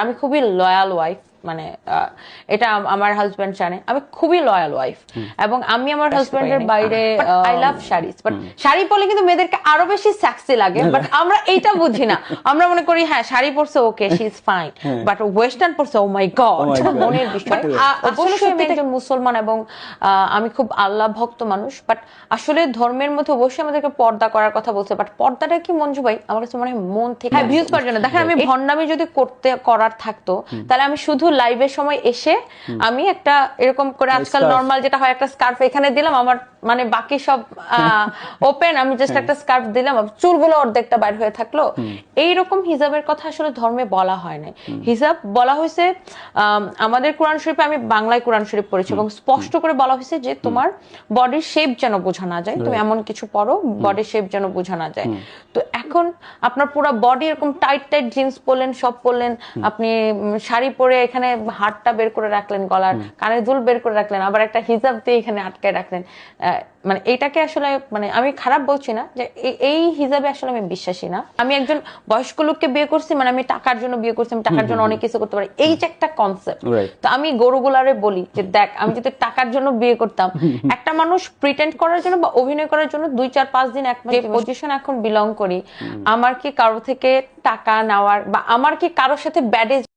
আমি খুবই loyal wife, মানে এটা আমার হাজবেন্ড জানে আমি খুবই লয়াল ওয়াইফ, এবং আমি আমার হাজবেন্ডের বাইরে I love sari, but sari পরলে কিন্তু মেয়েদেরকে আরো বেশি সেক্সি লাগে, বাট আমরা এইটা বুঝি না। আমরা মনে করি হ্যাঁ শাড়ি পরছে okay she is fine, but western পরছে ও মাই গড, মনের বিষয়। অবশ্যই আমি একজন মুসলমান এবং আমি খুব আল্লাহ ভক্ত মানুষ, বাট আসলে ধর্মের মধ্যে অবশ্যই আমাদেরকে পর্দা করার কথা বলছে, বাট পর্দাটা কি মঞ্জু ভাই আমার কাছে মনে হয় মন থেকে ভিউজ করার জন্য। দেখেন আমি ভন্ডামি যদি করার থাকতো তাহলে আমি শুধু লাইভের সময় এসে আমি একটা এরকম করে আজকাল নরমাল যেটা হয় একটা স্কার্ফ এখানে দিলাম, আমার মানে বাকি সব ওপেন, আমি জাস্ট একটা স্কার্ফ দিলাম, চুলগুলো অর্ধেকটা বাইর হয়ে থাকলো। এইরকম হিজাবের কথা আসলে ধর্মে বলা হয় না। হিজাব বলা হয়েছে আমাদের কোরআন শরীফে, আমি বাংলায় কোরআন শরীফ পড়েছি এবং স্পষ্ট করে বলা হয়েছে যে তোমার বডির শেপ যেন বোঝা না যায়, তুমি এমন কিছু পরো বডির শেপ যেন বোঝা না যায়। তো এখন আপনার পুরো বডি এরকম টাইট টাইট জিন্স পরলেন, সব পরলেন, আপনি শাড়ি পরে এখানে হাতটা বের করে রাখলেন, গলার কানের দুল বের করে রাখলেন, আবার একটা হিজাব দিয়ে এখানে আটকায় রাখলেন, মানে এটাকে আসলে মানে আমি খারাপ বলছি না, যে এই হিজাবে আসলে আমি বিশ্বাসী না। আমি একজন বয়স্ক লোককে বিয়ে করছি, মানে আমি টাকার জন্য বিয়ে করছি, আমি টাকার জন্য অনেক কিছু করতে পারি, এই যে একটা কনসেপ্ট। তো আমি গরুগুলারে বলি যে দেখ আমি যদি টাকার জন্য বিয়ে করতাম, একটা মানুষ প্রিটেন্ড করার জন্য বা অভিনয় করার জন্য 2-4-5 দিন এক মাস পজিশন এখন বিলং করি, আমার কি কারো থেকে টাকা নেওয়ার বা আমার কি কারোর সাথে ব্যাড